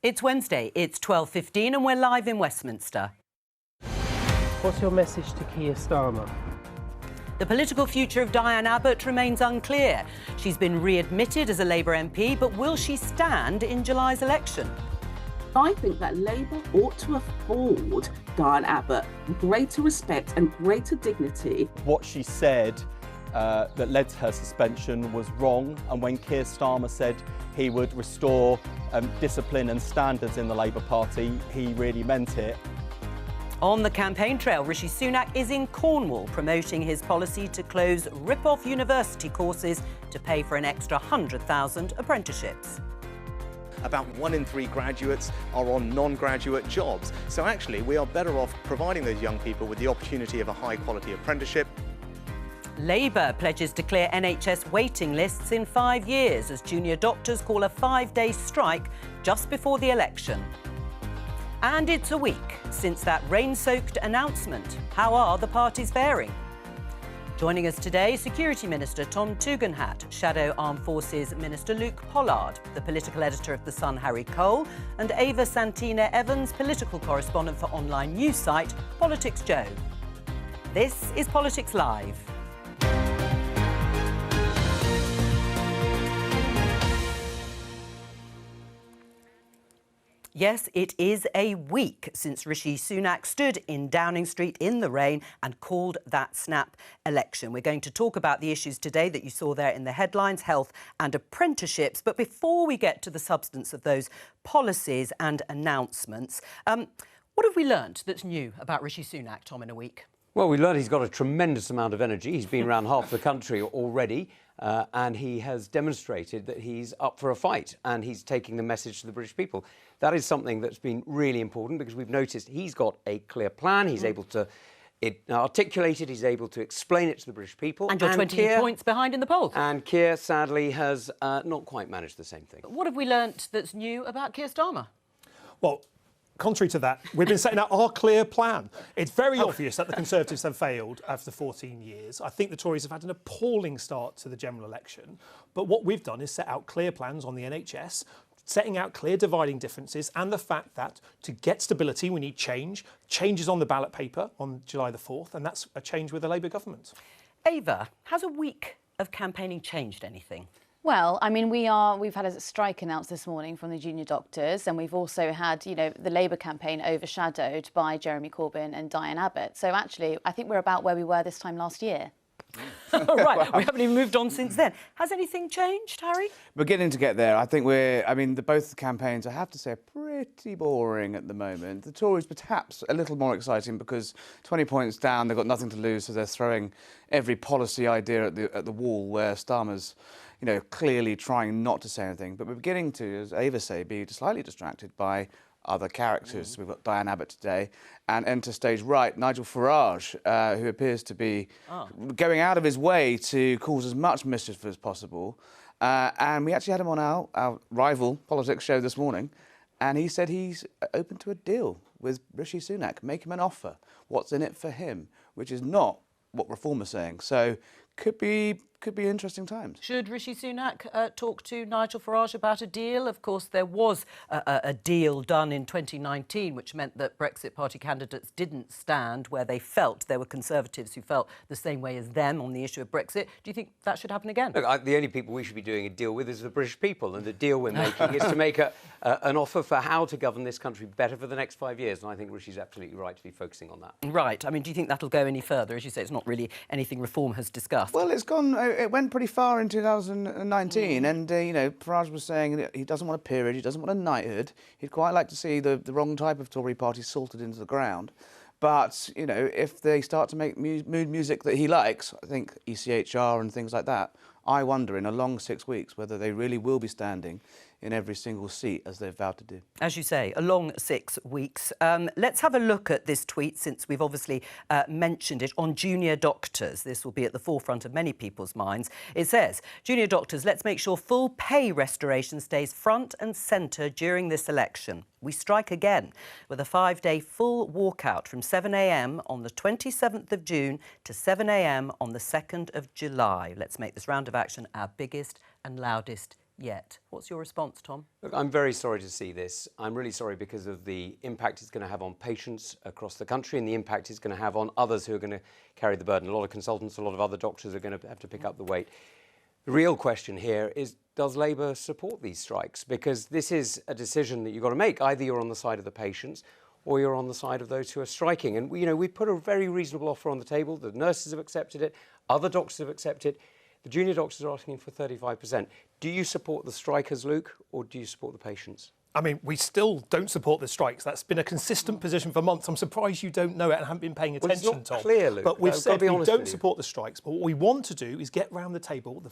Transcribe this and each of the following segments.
It's Wednesday, it's 12:15 and we're live in Westminster. What's your message to Keir Starmer? The political future of Diane Abbott remains unclear. She's been readmitted as a Labour MP, but will she stand in July's election? I think that Labour ought to afford Diane Abbott greater respect and greater dignity. What she said that led to her suspension was wrong, and when Keir Starmer said he would restore discipline and standards in the Labour Party, he really meant it. On the campaign trail, Rishi Sunak is in Cornwall promoting his policy to close rip-off university courses to pay for an extra 100,000 apprenticeships. About 1 in 3 graduates are on non-graduate jobs. So actually, we are better off providing those young people with the opportunity of a high-quality apprenticeship. Labour pledges to clear NHS waiting lists in 5 years as junior doctors call a 5-day strike just before the election. And it's a week since that rain-soaked announcement. How are the parties faring? Joining us today, Security Minister Tom Tugendhat, Shadow Armed Forces Minister Luke Pollard, the political editor of The Sun, Harry Cole, and Ava Santina Evans, political correspondent for online news site Politics Joe. This is Politics Live. Yes, it is a week since Rishi Sunak stood in Downing Street in the rain and called that snap election. We're going to talk about the issues today that you saw there in the headlines, health and apprenticeships. But before we get to the substance of those policies and announcements, what have we learnt that's new about Rishi Sunak, Tom, in a week? Well, we learned he's got a tremendous amount of energy. He's been around half the country already, and he has demonstrated that he's up for a fight and he's taking the message to the British people. That is something that's been really important because we've noticed he's got a clear plan. He's able to articulate it. He's able to explain it to the British people. And you're 20 points behind in the polls. And Keir, sadly, has not quite managed the same thing. What have we learnt that's new about Keir Starmer? Well, contrary to that, we've been setting out our clear plan. It's very obvious that the Conservatives have failed after 14 years. I think the Tories have had an appalling start to the general election. But what we've done is set out clear plans on the NHS, setting out clear dividing differences and the fact that to get stability, we need change. Change is on the ballot paper on July the 4th, and that's a change with the Labour government. Ava, has a week of campaigning changed anything? Well, I mean, we've had a strike announced this morning from the junior doctors, and we've also had, the Labour campaign overshadowed by Jeremy Corbyn and Diane Abbott. So actually, I think we're about where we were this time last year. Right, we haven't even moved on since then. Has anything changed, Harry? Beginning to get there. I think both the campaigns, I have to say, are pretty boring at the moment. The Tories perhaps a little more exciting because 20 points down, they've got nothing to lose, so they're throwing every policy idea at the wall where Starmer's clearly trying not to say anything. But we're beginning to, as Ava say, be slightly distracted by other characters. We've got Diane Abbott today, and enter stage right, Nigel Farage, who appears to be going out of his way to cause as much mischief as possible. And we actually had him on our rival politics show this morning, and he said he's open to a deal with Rishi Sunak, make him an offer. What's in it for him? Which is not what Reform is saying. So could be interesting times. Should Rishi Sunak talk to Nigel Farage about a deal? Of course, there was a deal done in 2019, which meant that Brexit Party candidates didn't stand where they felt there were Conservatives who felt the same way as them on the issue of Brexit. Do you think that should happen again? Look, the only people we should be doing a deal with is the British people, and the deal we're making is to make an offer for how to govern this country better for the next 5 years, and I think Rishi's absolutely right to be focusing on that. Right. I mean, do you think that'll go any further? As you say, it's not really anything Reform has discussed. Well, it went pretty far in 2019, and Farage was saying that he doesn't want a peerage, he doesn't want a knighthood. He'd quite like to see the wrong type of Tory party salted into the ground. But if they start to make mood music that he likes, I think ECHR and things like that, I wonder in a long 6 weeks whether they really will be standing in every single seat as they've vowed to do. As you say, a long 6 weeks. Let's have a look at this tweet, since we've obviously mentioned it, on junior doctors. This will be at the forefront of many people's minds. It says, junior doctors, let's make sure full pay restoration stays front and centre during this election. We strike again with a 5-day full walkout from 7 a.m. on the 27th of June to 7 a.m. on the 2nd of July. Let's make this round of action our biggest and loudest yet. What's your response, Tom? Look, I'm very sorry to see this. I'm really sorry because of the impact it's going to have on patients across the country and the impact it's going to have on others who are going to carry the burden. A lot of consultants, a lot of other doctors are going to have to pick up the weight. The real question here is, does Labour support these strikes? Because this is a decision that you've got to make. Either you're on the side of the patients or you're on the side of those who are striking. And, we put a very reasonable offer on the table. The nurses have accepted it. Other doctors have accepted it. The junior doctors are asking for 35%. Do you support the strikers, Luke, or do you support the patients? I mean, we still don't support the strikes. That's been a consistent position for months. I'm surprised you don't know it and haven't been paying attention, well, it's not Tom. clear, Luke. But we've said we don't you. support the strikes. But what we want to do is get round the table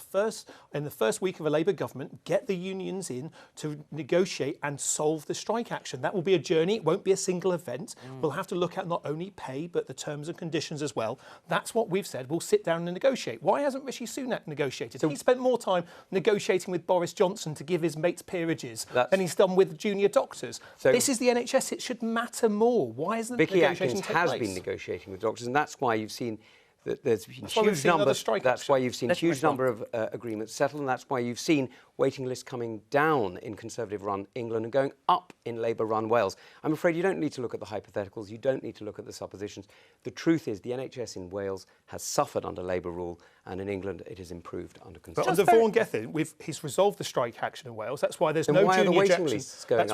in the first week of a Labour government, get the unions in to negotiate and solve the strike action. That will be a journey. It won't be a single event. We'll have to look at not only pay, but the terms and conditions as well. That's what we've said. We'll sit down and negotiate. Why hasn't Rishi Sunak negotiated? He spent more time negotiating with Boris Johnson to give his mates peerages than he's done with junior doctors. So this is the NHS. It should matter more. Why isn't Vicky negotiation Atkins has been negotiating with doctors, and that's why you've seen that there's been huge numbers. That's why you've seen huge number of agreements settled, and that's why you've seen waiting lists coming down in Conservative-run England and going up in Labour-run Wales. I'm afraid you don't need to look at the hypotheticals. You don't need to look at the suppositions. The truth is the NHS in Wales has suffered under Labour rule, and in England it has improved under Conservative. But under Vaughan Gething, he's resolved the strike action in Wales. That's why there's no junior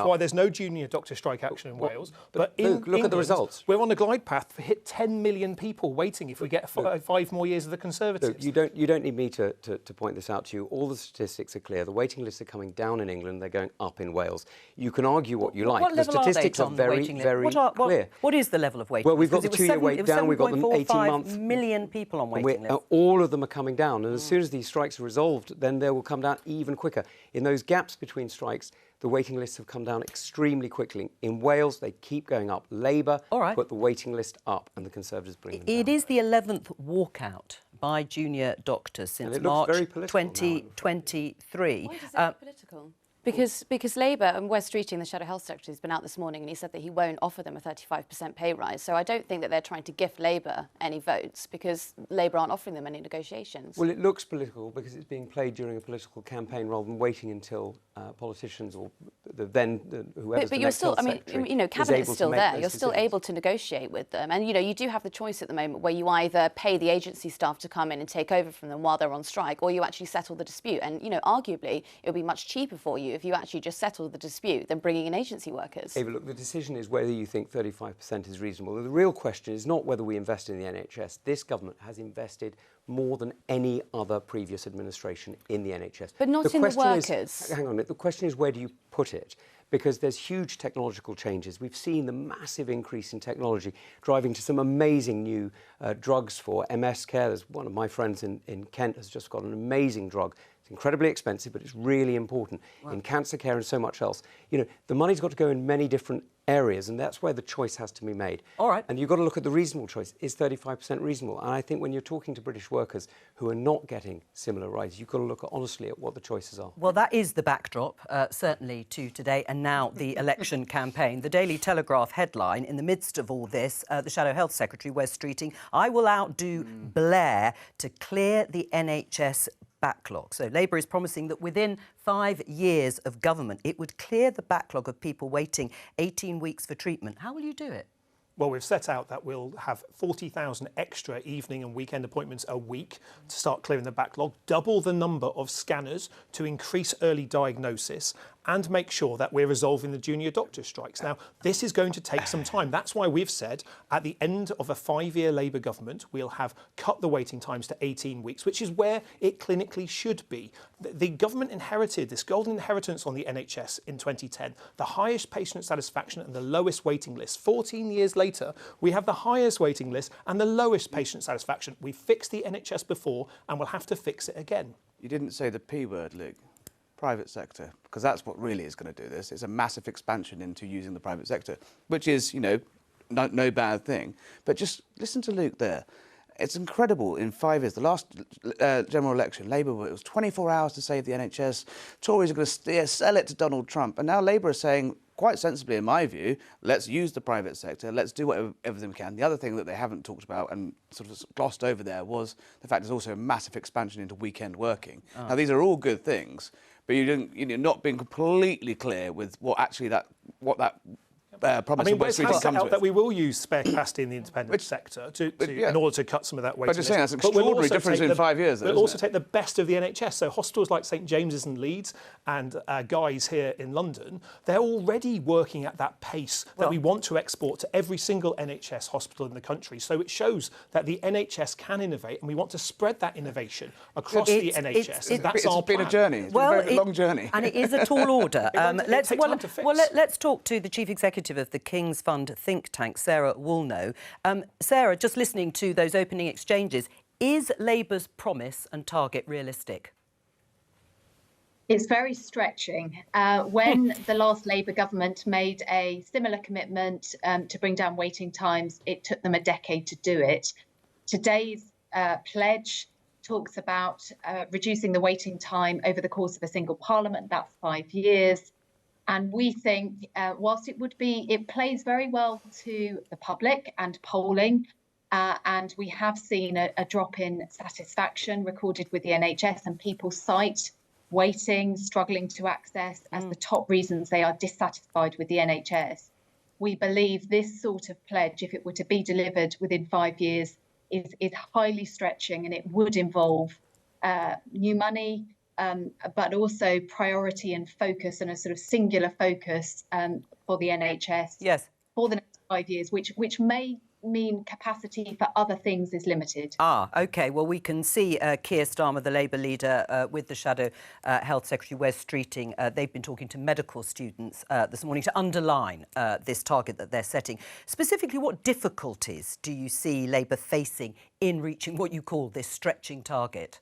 why there's no junior doctor strike action in Wales. But in look at the results. We're on a glide path to hit 10 million people waiting if we get 5 more years of the Conservatives. Look, you don't need me to point this out to you. All the statistics are clear. The waiting lists are coming down in England. They're going up in Wales. You can argue what you like. What the level statistics are are very, very clear. What is the level of waiting? Well, we've got the 2-year wait down. We've got them 18 months. 7.45 million people on waiting lists. All of them are coming down. And as soon as these strikes are resolved, then they will come down even quicker. In those gaps between strikes, the waiting lists have come down extremely quickly. In Wales, they keep going up. Labour put the waiting list up and the Conservatives bring them down. It is the 11th walkout by junior doctors since March 2023. Why is it political? Because Labour and Wes Streeting, the Shadow Health Secretary, has been out this morning and he said that he won't offer them a 35% pay rise. So I don't think that they're trying to gift Labour any votes because Labour aren't offering them any negotiations. Well, it looks political because it's being played during a political campaign rather than waiting until politicians or whoever's but the you're next still, health secretary Cabinet is still there. You're still decisions. able to negotiate with them. And, you do have the choice at the moment where you either pay the agency staff to come in and take over from them while they're on strike, or you actually settle the dispute. And, arguably, it would be much cheaper for you if you actually just settle the dispute than bringing in agency workers. Ava, look, the decision is whether you think 35% is reasonable. The real question is not whether we invest in the NHS. This government has invested more than any other previous administration in the NHS. But not in the workers. Hang on a minute. The question is, where do you put it? Because there's huge technological changes. We've seen the massive increase in technology driving to some amazing new drugs for MS care. There's one of my friends in Kent has just got an amazing drug. It's incredibly expensive, but it's really important in cancer care and so much else. The money's got to go in many different areas, and that's where the choice has to be made. All right. And you've got to look at the reasonable choice. Is 35% reasonable? And I think when you're talking to British workers who are not getting similar rises, you've got to look honestly at what the choices are. Well, that is the backdrop, certainly, to today and now the election campaign. The Daily Telegraph headline, in the midst of all this, the Shadow Health Secretary, Wes Streeting, I will outdo Blair to clear the NHS backlog. So Labour is promising that within 5 years of government, it would clear the backlog of people waiting 18 weeks for treatment. How will you do it? Well, we've set out that we'll have 40,000 extra evening and weekend appointments a week to start clearing the backlog, double the number of scanners to increase early diagnosis, and make sure that we're resolving the junior doctor strikes. Now, this is going to take some time. That's why we've said at the end of a 5-year Labour government, we'll have cut the waiting times to 18 weeks, which is where it clinically should be. The government inherited this golden inheritance on the NHS in 2010, the highest patient satisfaction and the lowest waiting list. 14 years later, we have the highest waiting list and the lowest patient satisfaction. We fixed the NHS before and we'll have to fix it again. You didn't say the P word, Luke. Private sector, because that's what really is going to do this. It's a massive expansion into using the private sector, which is, no bad thing. But just listen to Luke there. It's incredible. In 5 years, the last general election, Labour, it was 24 hours to save the NHS. Tories are going to sell it to Donald Trump. And now Labour is saying, quite sensibly in my view, let's use the private sector, let's do everything we can. The other thing that they haven't talked about and sort of glossed over there was the fact there's also a massive expansion into weekend working. Now, these are all good things, but you're not being completely clear with what actually that promise of Wes Scrutiny has set comes out with. that we will use spare capacity in the independent sector in order to cut some of that waiting But just saying, that's an list. But we'll extraordinary also difference take in 5 years, though, We'll isn't also it? take the best of the NHS. So hospitals like St James's in Leeds and Guy's here in London, they're already working at that pace that we want to export to every single NHS hospital in the country. So it shows that the NHS can innovate, and we want to spread that innovation across the NHS. And that's our plan. It's been a journey. It's been a very long journey. And it is a tall order. It takes time to fix. Let's talk to the Chief Executive of the King's Fund think tank, Sarah Woolnough. Sarah, just listening to those opening exchanges, is Labour's promise and target realistic? It's very stretching. When the last Labour government made a similar commitment to bring down waiting times, it took them a decade to do it. Today's pledge talks about reducing the waiting time over the course of a single parliament. That's 5 years. And we think, whilst it plays very well to the public and polling, and we have seen a drop in satisfaction recorded with the NHS, and people cite waiting, struggling to access as the top reasons they are dissatisfied with the NHS. We believe this sort of pledge, if it were to be delivered within 5 years, is highly stretching, and it would involve new money, but also priority and focus, and a sort of singular focus for the NHS for the next 5 years, which may mean capacity for other things is limited. OK. Well, we can see Keir Starmer, the Labour leader, with the Shadow Health Secretary, Wes Streeting. They've been talking to medical students this morning to underline this target that they're setting. Specifically, what difficulties do you see Labour facing in reaching what you call this stretching target?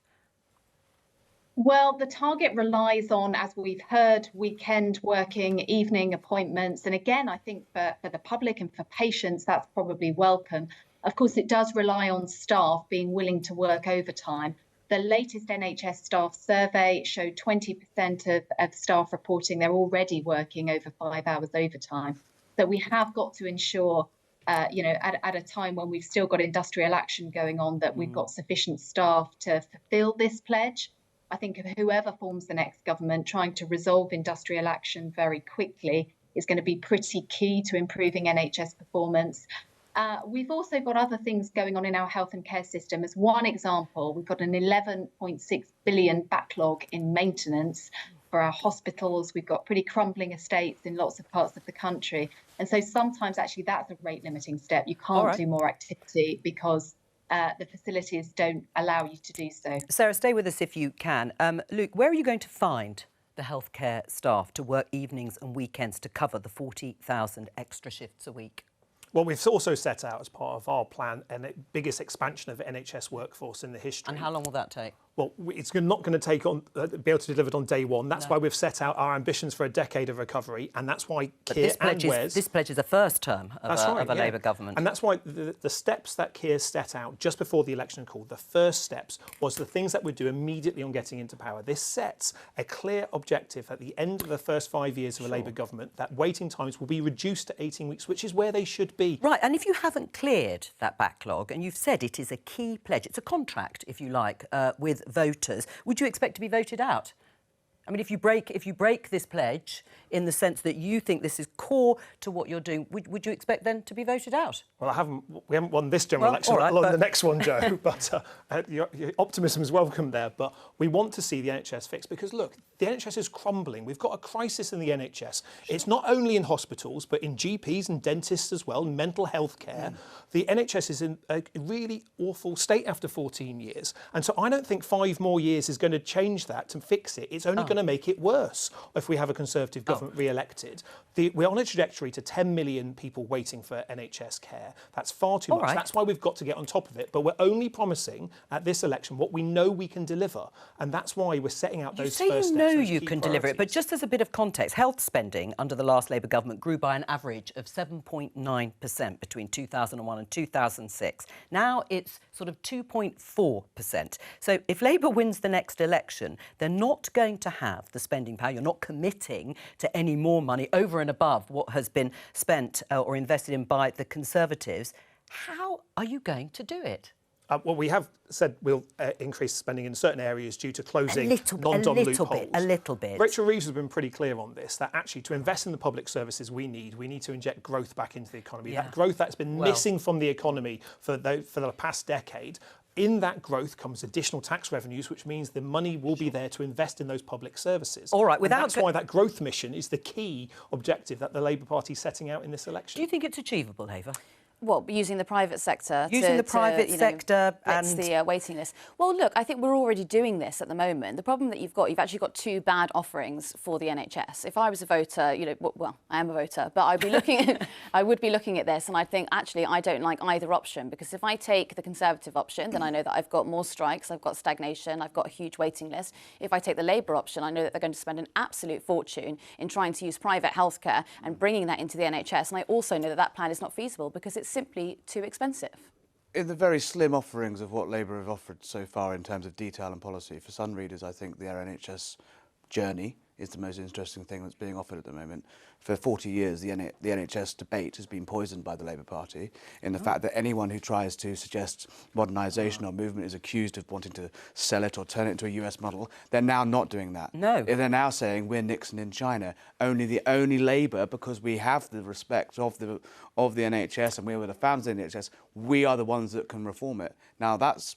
Well, the target relies on, as we've heard, weekend working, evening appointments. And again, I think for the public and for patients, that's probably welcome. Of course, it does rely on staff being willing to work overtime. The latest NHS staff survey showed 20% of staff reporting they're already working over 5 hours overtime. So we have got to ensure, at a time when we've still got industrial action going on, that we've got sufficient staff to fulfil this pledge. I think whoever forms the next government, trying to resolve industrial action very quickly is going to be pretty key to improving NHS performance. We've also got other things going on in our health and care system. As one example, we've got an 11.6 billion backlog in maintenance for our hospitals. We've got pretty crumbling estates in lots of parts of the country. And so sometimes actually that's a rate limiting step. You can't do more activity because the facilities don't allow you to do so. Sarah, stay with us if you can. Luke, where are you going to find the healthcare staff to work evenings and weekends to cover the 40,000 extra shifts a week? Well, we've also set out as part of our plan the biggest expansion of NHS workforce in the history. And how long will that take? Well, it's not going to take on be able to deliver it on day one. That's why we've set out our ambitions for a decade of recovery, and that's why Keir and Wes... This pledge is the first term of a Labour government. And that's why the steps that Keir set out just before the election call, the first steps, was the things that we'd do immediately on getting into power. This sets a clear objective at the end of the first 5 years of a Labour government that waiting times will be reduced to 18 weeks, which is where they should be. Right, and if you haven't cleared that backlog, and you've said it is a key pledge, it's a contract, if you like, with voters, would you expect to be voted out? I mean, if you break this pledge in the sense that you think this is core to what you're doing, would you expect then to be voted out? Well, we haven't won this general election, let alone the next one, Joe. But your optimism is welcome there. But we want to see the NHS fixed because, look, the NHS is crumbling. We've got a crisis in the NHS. It's not only in hospitals, but in GPs and dentists as well, mental health care. The NHS is in a really awful state after 14 years. And so I don't think 5 more years is going to change that to fix it. It's only going to make it worse if we have a Conservative government re-elected. We're on a trajectory to 10 million people waiting for NHS care. That's far too much. That's why we've got to get on top of it. But we're only promising at this election what we know we can deliver. And that's why we're setting out those first steps. You say you know you can deliver it, but just as a bit of context, health spending under the last Labour government grew by an average of 7.9% between 2001 and 2006. Now it's sort of 2.4%. So if Labour wins the next election, they're not going to have the spending power. You're not committing to any more money over and above what has been spent or invested in by the Conservatives. How are you going to do it? Well, we have said we'll increase spending in certain areas due to closing non-dom loopholes. A little bit. Rachel Reeves has been pretty clear on this, that actually to invest in the public services we need to inject growth back into the economy. Yeah. That growth that's been missing from the economy for the past decade. In that growth comes additional tax revenues, which means the money will be there to invest in those public services. All right, that's why that growth mission is the key objective that the Labour Party is setting out in this election. Do you think it's achievable, Ava? What, using the private sector? Using the private sector and the waiting list. Well, look, I think we're already doing this at the moment. The problem that you've actually got two bad offerings for the NHS. If I was a voter, well, I am a voter, but I would be looking at this and I'd think, actually, I don't like either option, because if I take the Conservative option, then I know that I've got more strikes, I've got stagnation, I've got a huge waiting list. If I take the Labour option, I know that they're going to spend an absolute fortune in trying to use private healthcare and bringing that into the NHS. And I also know that that plan is not feasible because it's simply too expensive. In the very slim offerings of what Labour have offered so far in terms of detail and policy, for some readers, I think the NHS journey is the most interesting thing that's being offered at the moment. For 40 years, the NHS debate has been poisoned by the Labour Party in the fact that anyone who tries to suggest modernisation or movement is accused of wanting to sell it or turn it into a US model. They're now not doing that. No. They're now saying we're Nixon in China. Only Labour, because we have the respect of the NHS and we were the founders of the NHS, we are the ones that can reform it. Now that's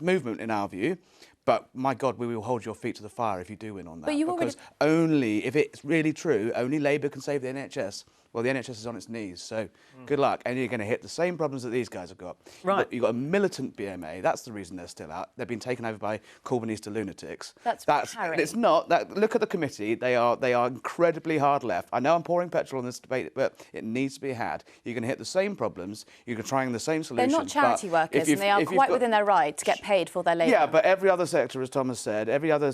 movement in our view. But my God, we will hold your feet to the fire if you do win on that. But because only, if it's really true, only Labour can save the NHS. Well, the NHS is on its knees, so good luck. And you're going to hit the same problems that these guys have got. Right. You've got a militant BMA. That's the reason they're still out. They've been taken over by Corbynista lunatics. That's Harry. It's not. Look at the committee. They are incredibly hard left. I know I'm pouring petrol on this debate, but it needs to be had. You're going to hit the same problems. You're going to try the same solutions. They're not charity workers, and they are quite within their right to get paid for their labour. Yeah, but every other sector, as Thomas said, every other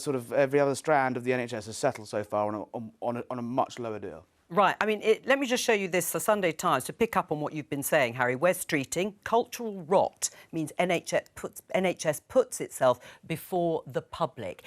strand of the NHS has settled so far on a much lower deal. Right, I mean, let me just show you this, the Sunday Times, to pick up on what you've been saying, Harry. Wes Streeting, cultural rot means NHS puts itself before the public.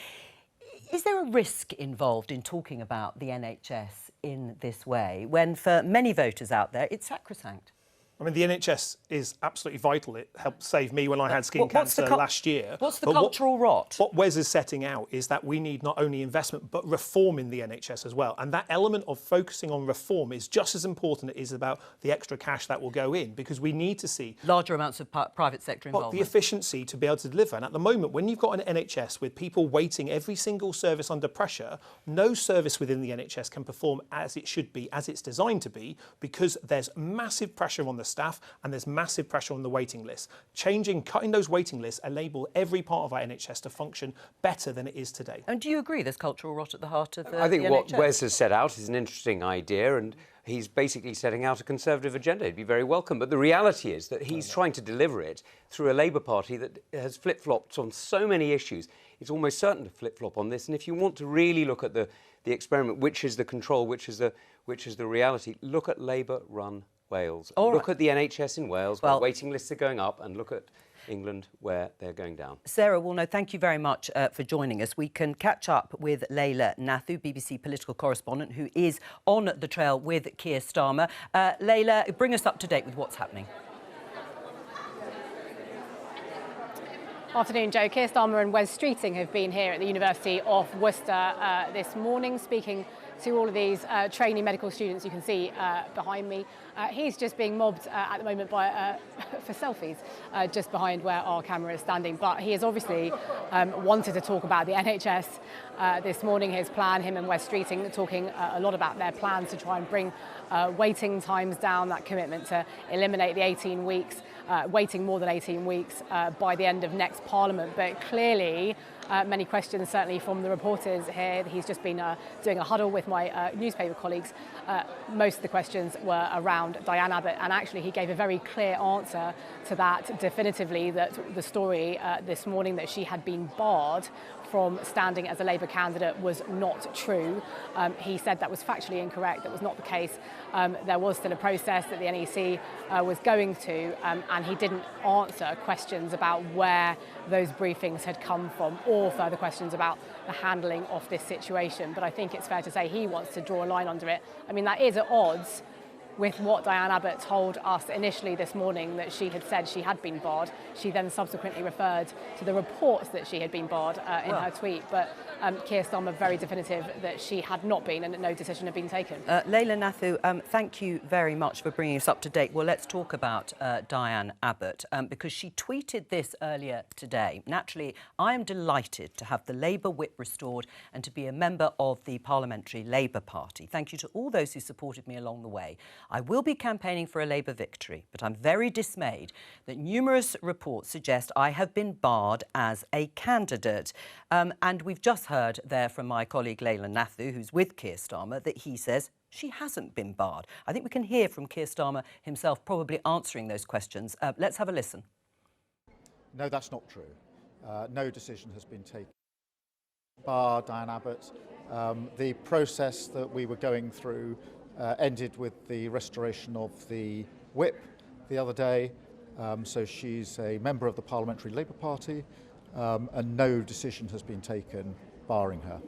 Is there a risk involved in talking about the NHS in this way, when for many voters out there, it's sacrosanct? I mean, the NHS is absolutely vital. It helped save me when I had skin cancer last year. What's the cultural rot? What Wes is setting out is that we need not only investment, but reform in the NHS as well. And that element of focusing on reform is just as important as it is about the extra cash that will go in, because we need to see larger amounts of private sector involvement. The efficiency to be able to deliver. And at the moment, when you've got an NHS with people waiting every single service under pressure, no service within the NHS can perform as it should be, as it's designed to be, because there's massive pressure on the staff and there's massive pressure on the waiting list. Cutting those waiting lists enable every part of our NHS to function better than it is today. And do you agree there's cultural rot at the heart of the I think the what NHS? Wes has set out is an interesting idea, and he's basically setting out a Conservative agenda. It'd be very welcome. But the reality is that he's trying to deliver it through a Labour Party that has flip-flopped on so many issues. It's almost certain to flip-flop on this. And if you want to really look at the experiment, which is the control, which is the reality, look at Labour-run Wales. Look at the NHS in Wales, where waiting lists are going up, and look at England, where they're going down. Sarah Woolnough, thank you very much for joining us. We can catch up with Layla Nathu, BBC political correspondent, who is on the trail with Keir Starmer. Layla, bring us up to date with what's happening. Afternoon, Joe. Keir Starmer and Wes Streeting have been here at the University of Worcester this morning, speaking to all of these trainee medical students you can see behind me. He's just being mobbed at the moment by, for selfies just behind where our camera is standing. But he has obviously wanted to talk about the NHS this morning, his plan, him and Wes Streeting talking a lot about their plans to try and bring waiting times down, that commitment to eliminate the 18 weeks, waiting more than 18 weeks by the end of next Parliament. But clearly, many questions, certainly from the reporters here. He's just been doing a huddle with my newspaper colleagues. Most of the questions were around Diane Abbott, and actually he gave a very clear answer to that definitively, that the story this morning that she had been barred from standing as a Labour candidate was not true. He said that was factually incorrect, that was not the case. There was still a process that the NEC was going to, and he didn't answer questions about where those briefings had come from, or further questions about the handling of this situation. But I think it's fair to say he wants to draw a line under it. I mean, that is at odds with what Diane Abbott told us initially this morning, that she had said she had been barred. She then subsequently referred to the reports that she had been barred in her tweet. But Keir Starmer very definitive that she had not been and that no decision had been taken. Leila Nathu, thank you very much for bringing us up to date. Well, let's talk about Diane Abbott because she tweeted this earlier today. Naturally, I am delighted to have the Labour whip restored and to be a member of the Parliamentary Labour Party. Thank you to all those who supported me along the way. I will be campaigning for a Labour victory, but I'm very dismayed that numerous reports suggest I have been barred as a candidate. And we've just heard there from my colleague Leila Nathu, who's with Keir Starmer, that he says she hasn't been barred. I think we can hear from Keir Starmer himself probably answering those questions. Let's have a listen. No, that's not true. No decision has been taken. Bar Diane Abbott. The process that we were going through ended with the restoration of the whip the other day. So she's a member of the Parliamentary Labour Party and no decision has been taken barring her.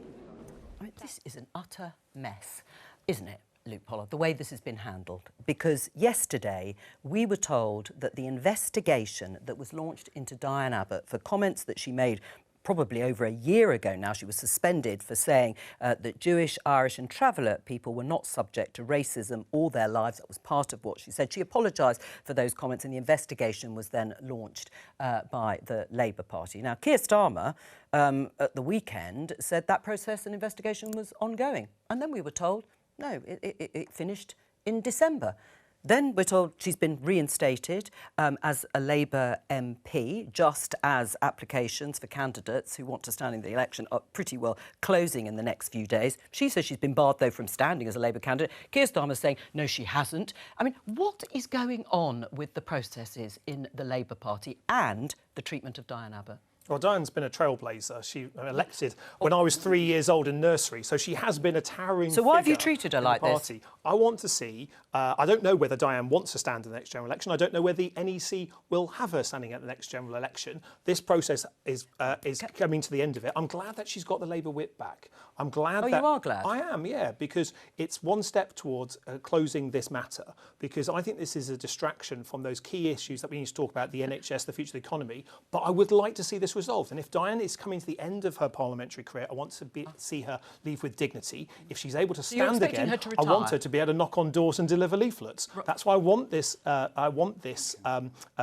This is an utter mess, isn't it, Luke Pollard, the way this has been handled? Because yesterday we were told that the investigation that was launched into Diane Abbott for comments that she made probably over a year ago now, she was suspended for saying that Jewish, Irish and traveller people were not subject to racism all their lives. That was part of what she said. She apologised for those comments and the investigation was then launched by the Labour Party. Now, Keir Starmer at the weekend said that process and investigation was ongoing. And then we were told, no, it finished in December. Then we're told she's been reinstated as a Labour MP, just as applications for candidates who want to stand in the election are pretty well closing in the next few days. She says she's been barred, though, from standing as a Labour candidate. Keir Starmer's saying, no, she hasn't. I mean, what is going on with the processes in the Labour Party and the treatment of Diane Abbott? Well, Diane's been a trailblazer. She elected when I was 3 years old in nursery, so she has been a towering So why have you figure treated her in the like this? party. I want to see, I don't know whether Diane wants to stand in the next general election. I don't know whether the NEC will have her standing at the next general election. This process is coming to the end of it. I'm glad that she's got the Labour whip back. I'm glad that... you are glad? I am, yeah, because it's one step towards closing this matter, because I think this is a distraction from those key issues that we need to talk about, the NHS, the future of the economy, but I would like to see this resolved. And if Diane is coming to the end of her parliamentary career, I want to see her leave with dignity. If she's able to stand again, I want her to be able to knock on doors and deliver leaflets. That's why I want this.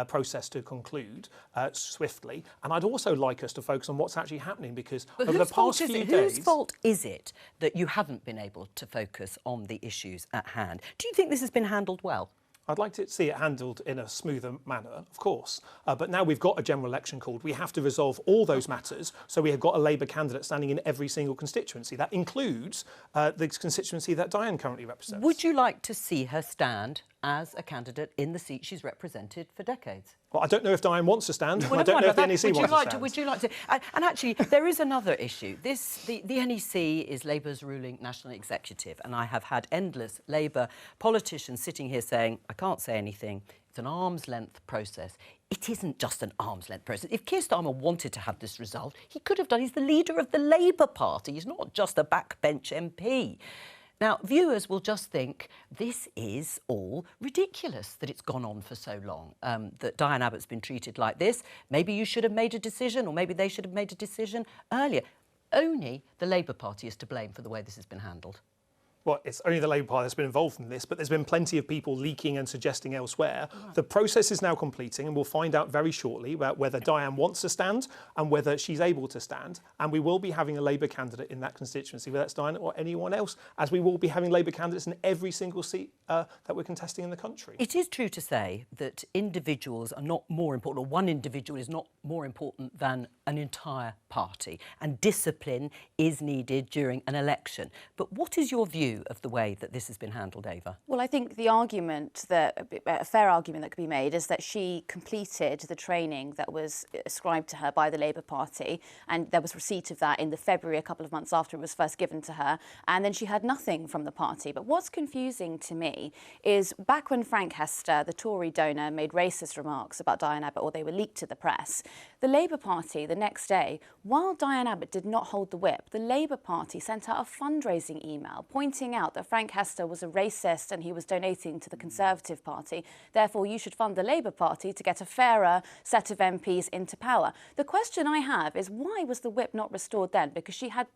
Process to conclude swiftly, and I'd also like us to focus on what's actually happening, because over the past few days, whose fault is it that you haven't been able to focus on the issues at hand? Do you think this has been handled well? I'd like to see it handled in a smoother manner, of course. But now we've got a general election called. We have to resolve all those matters. So we have got a Labour candidate standing in every single constituency. That includes the constituency that Diane currently represents. Would you like to see her stand as a candidate in the seat she's represented for decades? Well, I don't know if Diane wants to stand. Well, I don't know if the NEC wants to stand. Would you like to? And actually, there is another issue. The NEC is Labour's ruling national executive, and I have had endless Labour politicians sitting here saying, I can't say anything. It's an arm's length process. It isn't just an arm's length process. If Keir Starmer wanted to have this resolved, he could have done. He's the leader of the Labour Party. He's not just a backbench MP. Now, viewers will just think this is all ridiculous, that it's gone on for so long, that Diane Abbott's been treated like this. Maybe you should have made a decision, or maybe they should have made a decision earlier. Only the Labour Party is to blame for the way this has been handled. Well, it's only the Labour Party that's been involved in this, but there's been plenty of people leaking and suggesting elsewhere. Right. The process is now completing, and we'll find out very shortly about whether Diane wants to stand and whether she's able to stand. And we will be having a Labour candidate in that constituency, whether that's Diane or anyone else, as we will be having Labour candidates in every single seat that we're contesting in the country. It is true to say that individuals are not more important, or one individual is not more important than an entire party, and discipline is needed during an election. But what is your view of the way that this has been handled, Ava? Well, I think the argument a fair argument that could be made is that she completed the training that was ascribed to her by the Labour Party, and there was receipt of that in the February, a couple of months after it was first given to her, and then she had nothing from the party. But what's confusing to me is back when Frank Hester, the Tory donor, made racist remarks about Diane Abbott, or they were leaked to the press, the Labour Party the next day, while Diane Abbott did not hold the whip, the Labour Party sent out a fundraising email pointing working out that Frank Hester was a racist and he was donating to the Conservative Party. Therefore, you should fund the Labour Party to get a fairer set of MPs into power. The question I have is, why was the whip not restored then? Because she had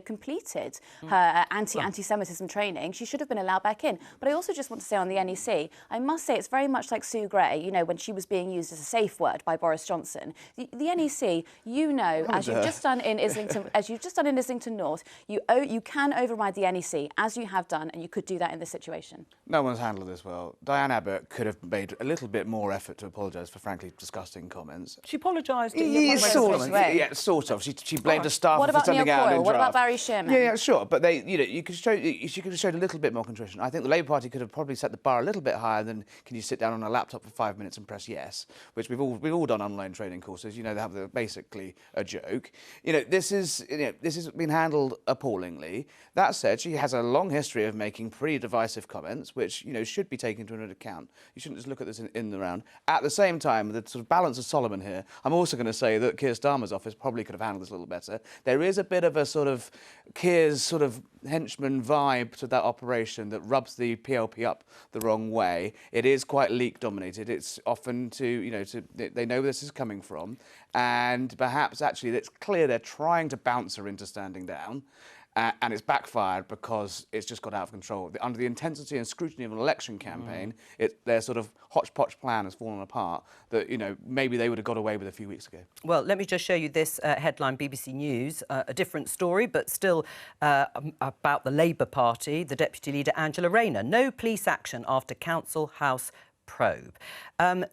completed her anti-Semitism training. She should have been allowed back in. But I also just want to say on the NEC, I must say it's very much like Sue Gray, when she was being used as a safe word by Boris Johnson. The NEC, as you've just done in Islington North, you can override the NEC, as you have done, and you could do that in this situation. No one's handled this well. Diane Abbott could have made a little bit more effort to apologise for frankly disgusting comments. She apologised. Sort of. She blamed the staff for sending out an in-draft. What about Barry Shearman? Yeah, sure. But she could have showed a little bit more contrition. I think the Labour Party could have probably set the bar a little bit higher than can you sit down on a laptop for 5 minutes and press yes, which we've all done online training courses. They have basically a joke. This has been handled appallingly. That said, she has a long history of making pretty divisive comments, which should be taken into account. You shouldn't just look at this in the round. At the same time, the sort of balance of Solomon here, I'm also going to say that Keir Starmer's office probably could have handled this a little better. There is a bit of a sort of Keir's sort of henchman vibe to that operation that rubs the PLP up the wrong way. It is quite leak dominated. It's often they know where this is coming from, and perhaps actually it's clear they're trying to bounce her into standing down. And it's backfired because it's just got out of control. Under the intensity and scrutiny of an election campaign, their sort of hodgepodge plan has fallen apart that, maybe they would have got away with a few weeks ago. Well, let me just show you this headline, BBC News, a different story, but still about the Labour Party. The Deputy Leader, Angela Rayner. No police action after Council House probe.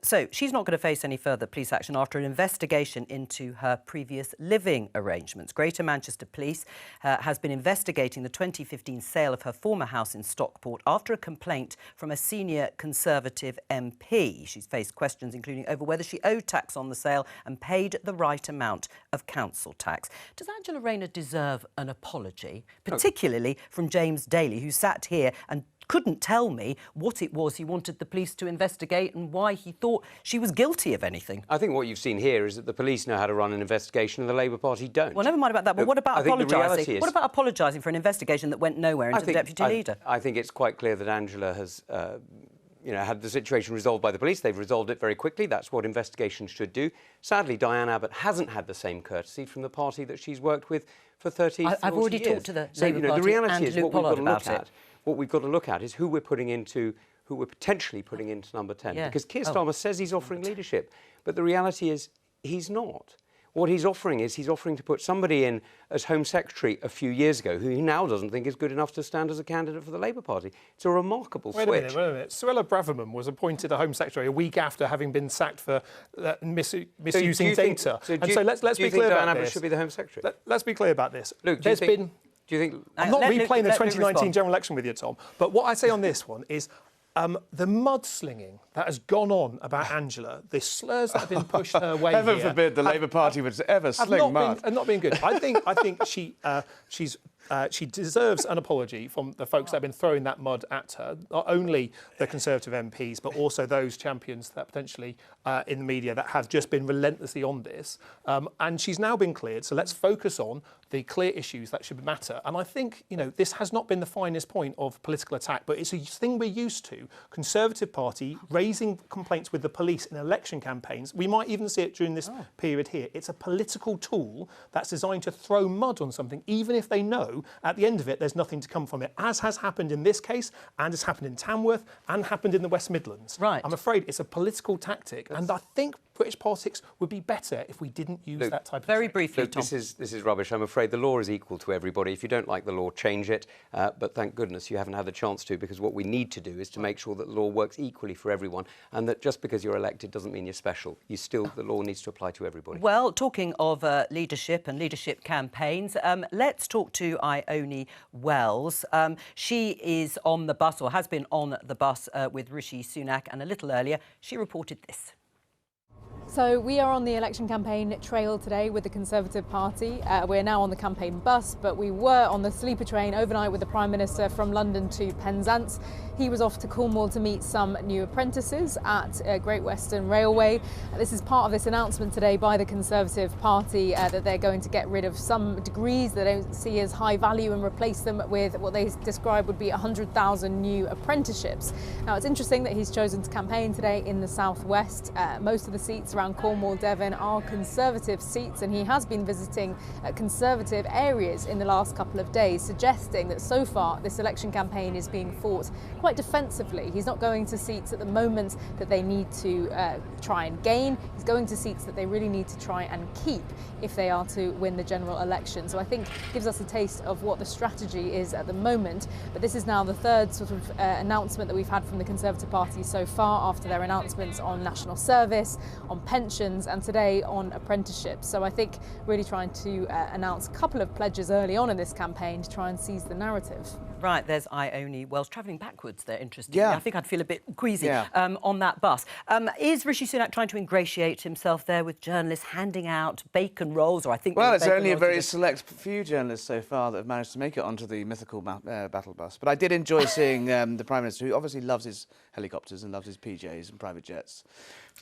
So she's not going to face any further police action after an investigation into her previous living arrangements. Greater Manchester Police has been investigating the 2015 sale of her former house in Stockport after a complaint from a senior Conservative MP. She's faced questions including over whether she owed tax on the sale and paid the right amount of council tax. Does Angela Rayner deserve an apology, particularly from James Daly, who sat here and couldn't tell me what it was he wanted the police to investigate and why he thought she was guilty of anything? I think what you've seen here is that the police know how to run an investigation and the Labour Party don't. Well, never mind about that, but what about apologising? What about apologising for an investigation that went nowhere into the Deputy Leader? I think it's quite clear that Angela has had the situation resolved by the police. They've resolved it very quickly. That's what investigations should do. Sadly, Diane Abbott hasn't had the same courtesy from the party that she's worked with for 30 years. I've already talked to the Labour Party the reality and is Luke Pollard about it. What we've got to look at is who we're potentially putting into number 10. Yeah. Because Keir Starmer says he's offering leadership, but the reality is he's not. What he's offering to put somebody in as Home Secretary a few years ago who he now doesn't think is good enough to stand as a candidate for the Labour Party. It's a remarkable switch. Wait a minute. Suella Braverman was appointed a Home Secretary a week after having been sacked for misusing data. Let's be clear about Diane this. Abbott should be the Home Secretary? Let's be clear about this. Luke, do you think... I'm not replaying the 2019 general election with you, Tom, but what I say on this one is the mudslinging that has gone on about Angela, the slurs that have been pushed her way Heaven forbid the Labour Party would ever sling mud. Have not been good. I think she deserves an apology from the folks that have been throwing that mud at her, not only the Conservative MPs, but also those champions that potentially in the media that have just been relentlessly on this. And she's now been cleared, so let's focus on the clear issues that should matter. And I think, this has not been the finest point of political attack, but it's a thing we're used to. Conservative Party raising complaints with the police in election campaigns. We might even see it during this period here. It's a political tool that's designed to throw mud on something, even if they know at the end of it there's nothing to come from it, as has happened in this case, and has happened in Tamworth, and happened in the West Midlands. Right. I'm afraid it's a political tactic, and I think British politics would be better if we didn't use that type of... Very briefly, Luke, Tom. this is rubbish. I'm afraid the law is equal to everybody. If you don't like the law, change it. But thank goodness you haven't had the chance to, because what we need to do is to make sure that the law works equally for everyone, and that just because you're elected doesn't mean you're special. The law needs to apply to everybody. Well, talking of leadership and leadership campaigns, let's talk to Ione Wells. She is on the bus, or has been on the bus with Rishi Sunak, and a little earlier she reported this. So we are on the election campaign trail today with the Conservative Party. We're now on the campaign bus, but we were on the sleeper train overnight with the Prime Minister from London to Penzance. He was off to Cornwall to meet some new apprentices at Great Western Railway. This is part of this announcement today by the Conservative Party that they're going to get rid of some degrees they don't see as high value and replace them with what they describe would be 100,000 new apprenticeships. Now, it's interesting that he's chosen to campaign today in the southwest. Most of the seats around Cornwall, Devon are Conservative seats, and he has been visiting Conservative areas in the last couple of days, suggesting that so far this election campaign is being fought quite defensively. He's not going to seats at the moment that they need to try and gain. He's going to seats that they really need to try and keep if they are to win the general election. So I think gives us a taste of what the strategy is at the moment. But this is now the third sort of announcement that we've had from the Conservative Party so far, after their announcements on national service, on pensions, and today on apprenticeships. So I think really trying to announce a couple of pledges early on in this campaign to try and seize the narrative. Right, there's Ione Wells travelling backwards there, interestingly. Yeah. I think I'd feel a bit queasy on that bus. Is Rishi Sunak trying to ingratiate himself there with journalists handing out bacon rolls, or I think... Well, it's only a very select few journalists so far that have managed to make it onto the mythical battle bus. But I did enjoy seeing the Prime Minister, who obviously loves his helicopters and loves his PJs and private jets,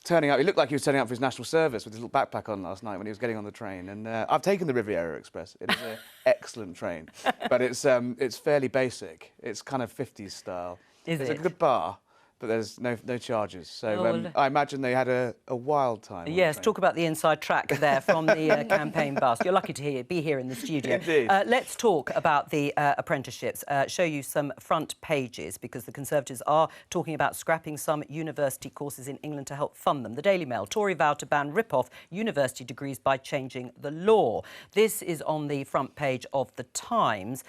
turning up. He looked like he was turning up for his national service with his little backpack on last night when he was getting on the train. And I've taken the Riviera Express. It is an excellent train, but it's fairly basic. It's kind of 50s style. It's a good bar, but there's no charges. So I imagine they had a wild time. Yes, talk about the inside track there from the campaign bus. You're lucky to be here in the studio. Indeed. Let's talk about the apprenticeships. Show you some front pages, because the Conservatives are talking about scrapping some university courses in England to help fund them. The Daily Mail: Tory vow to ban rip-off university degrees by changing the law. This is on the front page of The Times,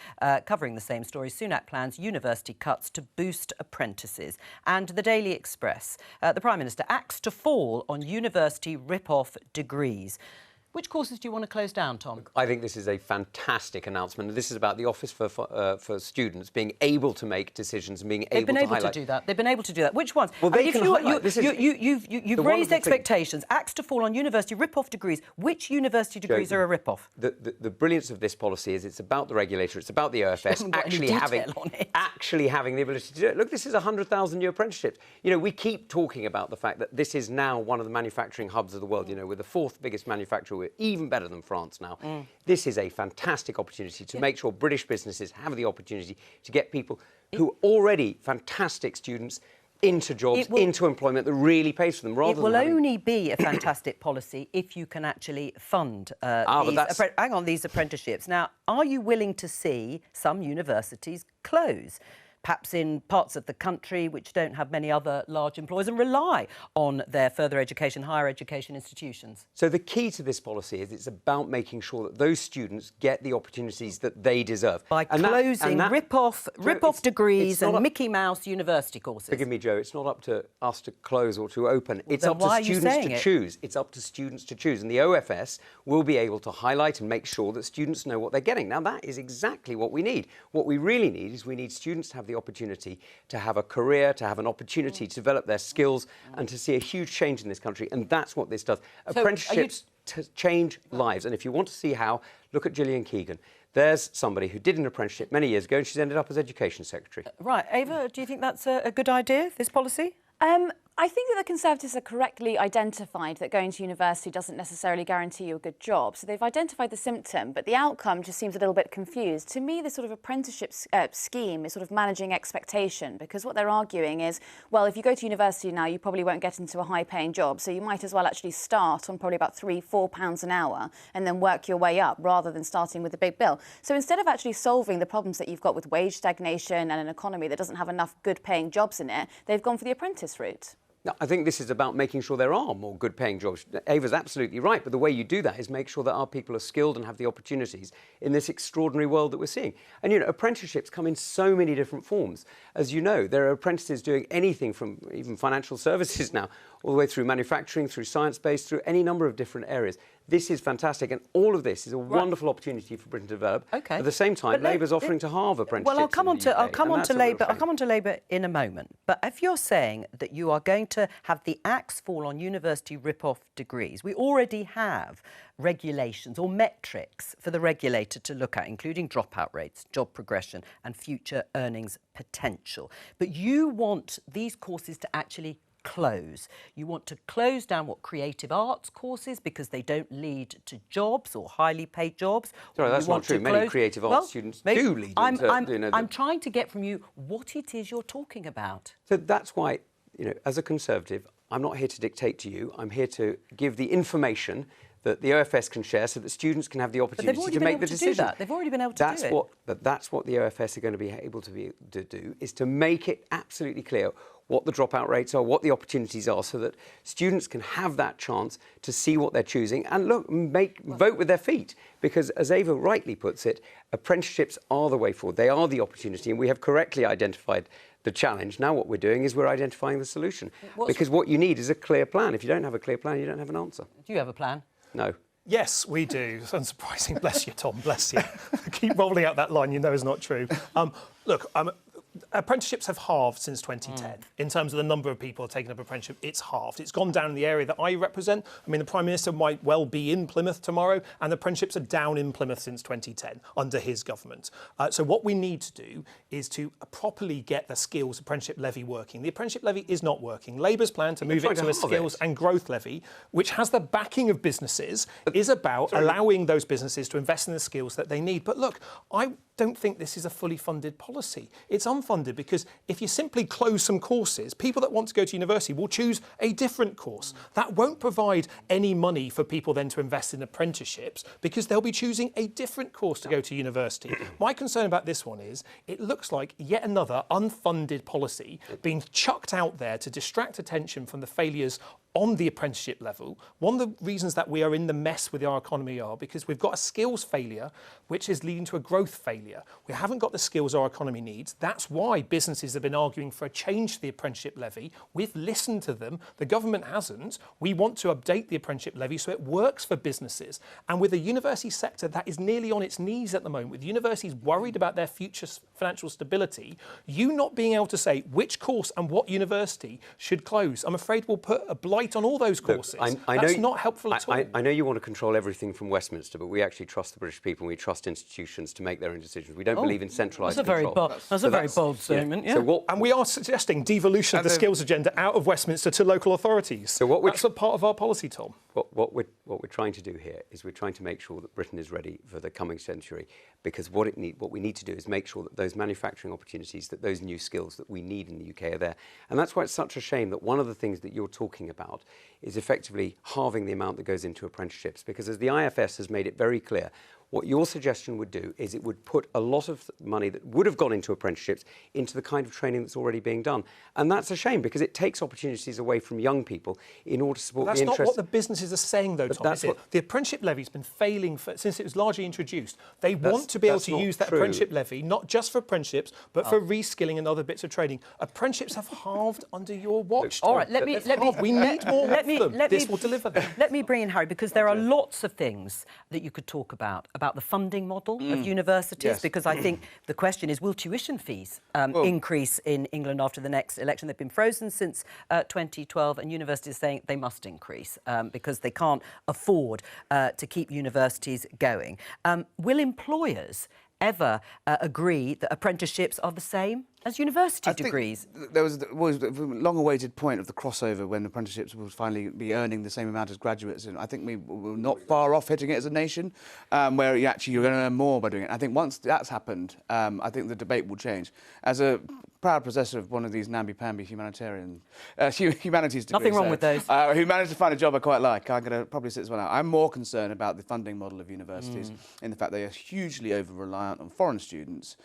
covering the same story. Sunak plans university cuts to boost apprentices. And the Daily Express: the Prime Minister acts to fall on university rip-off degrees. Which courses do you want to close down, Tom? I think this is a fantastic announcement. This is about the Office for Students being able to make decisions and being able to highlight... They've been able to do that. They've been able to do that. Which ones? Well, they can highlight... You've raised expectations. Acts to fall on university rip-off degrees. Which university degrees are a rip-off? The brilliance of this policy is it's about the regulator, it's about the OFS actually having the ability to do it. Look, this is 100,000 new apprenticeships. You know, we keep talking about the fact that this is now one of the manufacturing hubs of the world. You know, we're the fourth biggest manufacturer. We're even better than France now. This is a fantastic opportunity to make sure British businesses have the opportunity to get people who are already fantastic students into jobs, into employment that really pays for them. Rather it will only be a fantastic policy if you can actually fund these apprenticeships. Now, are you willing to see some universities close? Perhaps in parts of the country which don't have many other large employers and rely on their further education, higher education institutions? So the key to this policy is it's about making sure that those students get the opportunities that they deserve. By closing rip-off degrees and Mickey Mouse university courses. Forgive me, Joe, it's not up to us to close or to open. It's up to students to choose. It's up to students to choose. And the OFS will be able to highlight and make sure that students know what they're getting. Now, that is exactly what we need. What we really need is we need students to have the opportunity to have a career, to have an opportunity to develop their skills and to see a huge change in this country. And that's what this does. So apprenticeships change lives. And if you want to see how, look at Gillian Keegan. There's somebody who did an apprenticeship many years ago and she's ended up as Education Secretary. Right. Ava, do you think that's a good idea, this policy? I think that the Conservatives are correctly identified that going to university doesn't necessarily guarantee you a good job. So they've identified the symptom, but the outcome just seems a little bit confused. To me, this sort of apprenticeship scheme is sort of managing expectation, because what they're arguing is, well, if you go to university now, you probably won't get into a high-paying job, so you might as well actually start on probably about £3-4 an hour and then work your way up rather than starting with a big bill. So instead of actually solving the problems that you've got with wage stagnation and an economy that doesn't have enough good-paying jobs in it, they've gone for the apprentice route. No, I think this is about making sure there are more good-paying jobs. Ava's absolutely right, but the way you do that is make sure that our people are skilled and have the opportunities in this extraordinary world that we're seeing. And, you know, apprenticeships come in so many different forms. As you know, there are apprentices doing anything from even financial services now, all the way through manufacturing, through science-based, through any number of different areas. This is fantastic, and all of this is a wonderful opportunity for Britain to develop. Okay. At the same time, Labour's offering to halve apprenticeships. Well, I'll come on to Labour. Labour. I'll come on to Labour in a moment. But if you're saying that you are going to have the axe fall on university rip-off degrees, we already have regulations or metrics for the regulator to look at, including dropout rates, job progression, and future earnings potential. But you want these courses to actually close. You want to close down what creative arts courses because they don't lead to jobs or highly paid jobs. Sorry, that's not true. Many creative arts students do lead into... I'm trying to get from you what it is you're talking about. So that's why, as a Conservative, I'm not here to dictate to you. I'm here to give the information that the OFS can share so that students can have the opportunity to make the decision. They've already been able to do it. But that's what the OFS are going to be able to do, is to make it absolutely clear what the dropout rates are, what the opportunities are, so that students can have that chance to see what they're choosing and vote with their feet. Because, as Ava rightly puts it, apprenticeships are the way forward. They are the opportunity, and we have correctly identified the challenge. Now what we're doing is we're identifying the solution. Because what you need is a clear plan. If you don't have a clear plan, you don't have an answer. Do you have a plan? No. Yes, we do. It's unsurprising. Bless you, Tom. Bless you. Keep rolling out that line you know is not true. Look, apprenticeships have halved since 2010. In terms of the number of people taking up apprenticeship, it's halved. It's gone down in the area that I represent. I mean, the Prime Minister might well be in Plymouth tomorrow, and the apprenticeships are down in Plymouth since 2010 under his government. So what we need to do is to properly get the skills apprenticeship levy working. The apprenticeship levy is not working. Labour's plan to move it to a skills and growth levy, which has the backing of businesses, is about allowing those businesses to invest in the skills that they need. But look, I don't think this is a fully funded policy. It's unfunded because if you simply close some courses, people that want to go to university will choose a different course. That won't provide any money for people then to invest in apprenticeships because they'll be choosing a different course to go to university. My concern about this one is it looks like yet another unfunded policy being chucked out there to distract attention from the failures on the apprenticeship level. One of the reasons that we are in the mess with our economy are because we've got a skills failure, which is leading to a growth failure. We haven't got the skills our economy needs. That's why businesses have been arguing for a change to the apprenticeship levy. We've listened to them. The government hasn't. We want to update the apprenticeship levy so it works for businesses. And with a university sector that is nearly on its knees at the moment, with universities worried about their future financial stability, you not being able to say which course and what university should close, I'm afraid will put a blight on all those courses. That's not helpful at all. I know you want to control everything from Westminster, but we actually trust the British people and we trust institutions to make their own decisions. We don't believe in centralised control. That's a very bold statement, yeah. And we are suggesting devolution of the skills agenda out of Westminster to local authorities. So that's a part of our policy, Tom. What we're trying to do here is we're trying to make sure that Britain is ready for the coming century, because what we need to do is make sure that those manufacturing opportunities, that those new skills that we need in the UK are there. And that's why it's such a shame that one of the things that you're talking about is effectively halving the amount that goes into apprenticeships, because as the IFS has made it very clear, what your suggestion would do is it would put a lot of money that would have gone into apprenticeships into the kind of training that's already being done. And that's a shame because it takes opportunities away from young people in order to support the interest. That's not what the businesses are saying, though, Tom, is it? The apprenticeship levy's been failing since it was largely introduced. They want to be able to use that apprenticeship levy, not just for apprenticeships, but for reskilling and other bits of training. Apprenticeships have halved under your watch. All right, we need more of them. This will deliver them. Let me bring in Harry, because there are lots of things that you could talk about the funding model of universities, because I think the question is, will tuition fees increase in England after the next election? They've been frozen since 2012, and universities are saying they must increase because they can't afford to keep universities going. Will employers ever agree that apprenticeships are the same as university degrees? There was a long-awaited point of the crossover when apprenticeships will finally be earning the same amount as graduates. And I think we're not far off hitting it as a nation, where you're going to earn more by doing it. I think once that's happened, I think the debate will change. As a proud possessor of one of these namby-pamby humanities degrees, nothing wrong with those, who managed to find a job I quite like, I'm going to probably sit this one out. I'm more concerned about the funding model of universities in the fact they are hugely over-reliant on foreign students,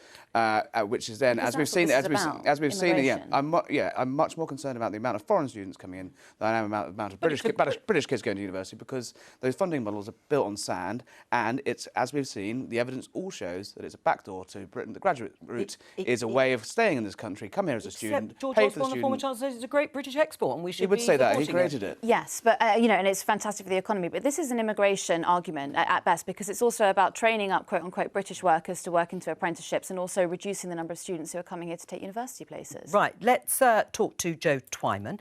which is then, as we've seen, seen it, about as we've seen it, yeah. immigration. I'm much more concerned about the amount of foreign students coming in than I am about the amount of British kids going to university, because those funding models are built on sand, and it's, as we've seen, the evidence all shows that it's a backdoor to Britain. The graduate route is a way of staying in this country, come here as a student, George pay Osborne, for the the student. former Chancellor, says it's a great British export, and we should He would be say that. He supporting created it. Yes, but you know, and it's fantastic for the economy. But this is an immigration argument at best, because it's also about training up quote unquote British workers to work into apprenticeships, and also reducing the number of students who are coming here to take university places. Right, let's talk to Joe Twyman,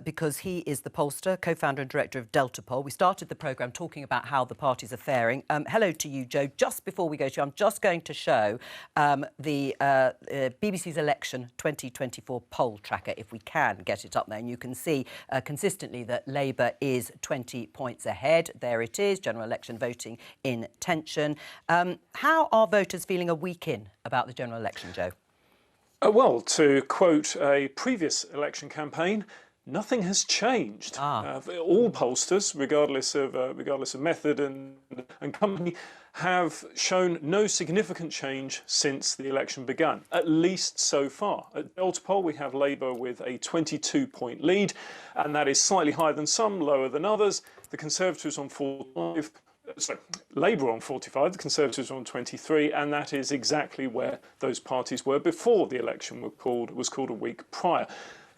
because he is the pollster, co-founder and director of Delta Poll. We started the programme talking about how the parties are faring. Hello to you, Joe. Just before we go to you, I'm just going to show the BBC's election 2024 poll tracker, if we can get it up there. And you can see consistently that Labour is 20 points ahead. There it is, general election voting intention. How are voters feeling a week in about the general election, Joe? Well, to quote a previous election campaign, nothing has changed. All pollsters, regardless of method and company, have shown no significant change since the election began, at least so far. At Delta Poll, we have Labour with a 22-point lead, and that is slightly higher than some, lower than others. The Conservatives on 45. So Labour on 45, the Conservatives on 23, and that is exactly where those parties were before the election was called a week prior.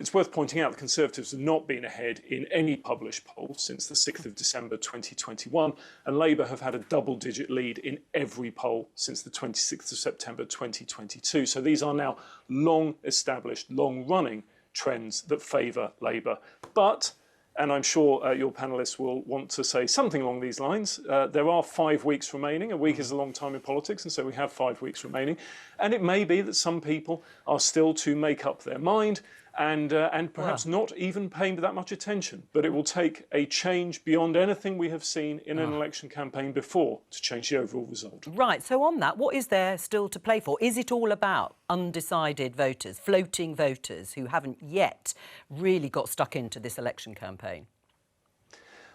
It's worth pointing out the Conservatives have not been ahead in any published poll since the 6th of December 2021, and Labour have had a double-digit lead in every poll since the 26th of September 2022. So these are now long-established, long-running trends that favour Labour. But, and I'm sure your panellists will want to say something along these lines, there are 5 weeks remaining. A week is a long time in politics, and so we have 5 weeks remaining. And it may be that some people are still to make up their mind and perhaps not even paying that much attention. But it will take a change beyond anything we have seen in an election campaign before to change the overall result. Right, so on that, what is there still to play for? Is it all about undecided voters, floating voters who haven't yet really got stuck into this election campaign?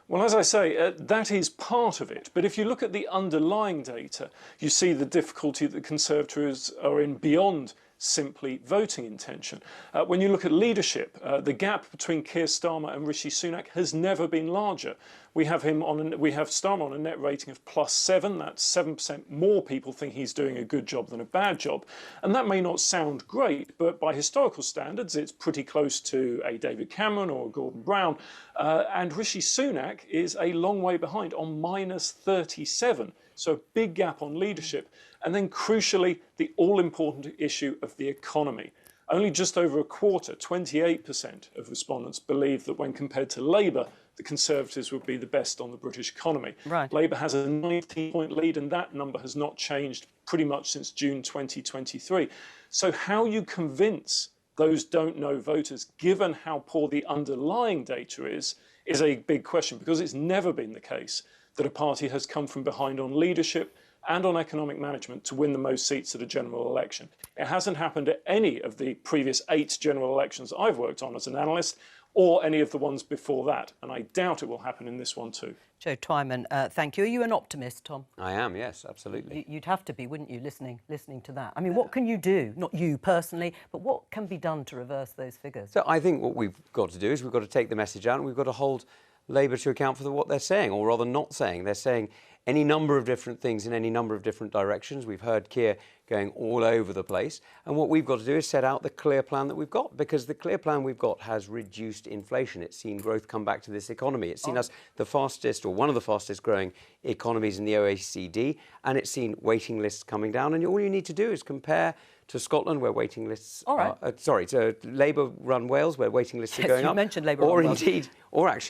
Well, as I say, that is part of it. But if you look at the underlying data, you see the difficulty that Conservatives are in beyond simply voting intention. When you look at leadership, the gap between Keir Starmer and Rishi Sunak has never been larger. We have Starmer on a net rating of +7. That's 7% more people think he's doing a good job than a bad job. And that may not sound great, but by historical standards, it's pretty close to a David Cameron or a Gordon Brown. And Rishi Sunak is a long way behind on -37. So a big gap on leadership. And then crucially, the all-important issue of the economy. Only just over a quarter, 28% of respondents believe that when compared to Labour, the Conservatives would be the best on the British economy. Right. Labour has a 19-point lead, and that number has not changed pretty much since June 2023. So how you convince those don't-know voters, given how poor the underlying data is a big question, because it's never been the case that a party has come from behind on leadership and on economic management to win the most seats at a general election. It hasn't happened at any of the previous 8 general elections I've worked on as an analyst, or any of the ones before that, and I doubt it will happen in this one too. Joe Twyman, thank you. Are you an optimist, Tom? I am, yes, absolutely. You'd have to be, wouldn't you, listening to that? I mean, what can you do? Not you personally, but what can be done to reverse those figures? So I think what we've got to do is we've got to take the message out and we've got to hold Labour to account for what they're saying, or rather not saying. They're saying any number of different things in any number of different directions. We've heard Keir going all over the place. And what we've got to do is set out the clear plan that we've got, because the clear plan we've got has reduced inflation. It's seen growth come back to this economy. It's seen us the fastest, or one of the fastest growing economies in the OECD, and it's seen waiting lists coming down. And all you need to do is compare to Scotland, where waiting lists to Labour-run Wales, where waiting lists are going up. You mentioned Labour-run Wales.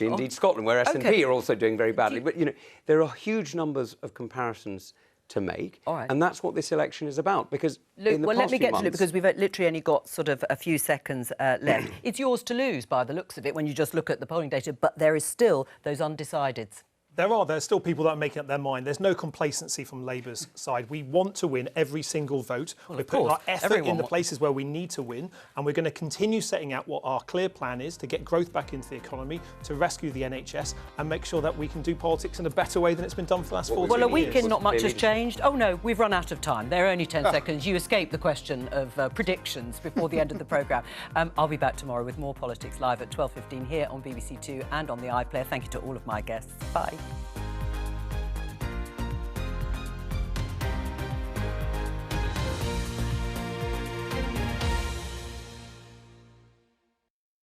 Indeed Scotland, where SNP are also doing very badly. But, you know, there are huge numbers of comparisons to make, and that's what this election is about. Because Luke, let me get to Luke, because we've literally only got sort of a few seconds left. It's yours to lose by the looks of it when you just look at the polling data, but there is still those undecideds. There's still people that are making up their mind. There's no complacency from Labour's side. We want to win every single vote. Well, we're putting our effort in the places where we need to win, and we're going to continue setting out what our clear plan is to get growth back into the economy, to rescue the NHS, and make sure that we can do politics in a better way than it's been done for the last 14 years. Well, a week in, not much has changed. Oh no, we've run out of time. There are only 10 seconds. You escaped the question of predictions before the end of the programme. I'll be back tomorrow with more Politics Live at 12:15 here on BBC Two and on the iPlayer. Thank you to all of my guests. Bye.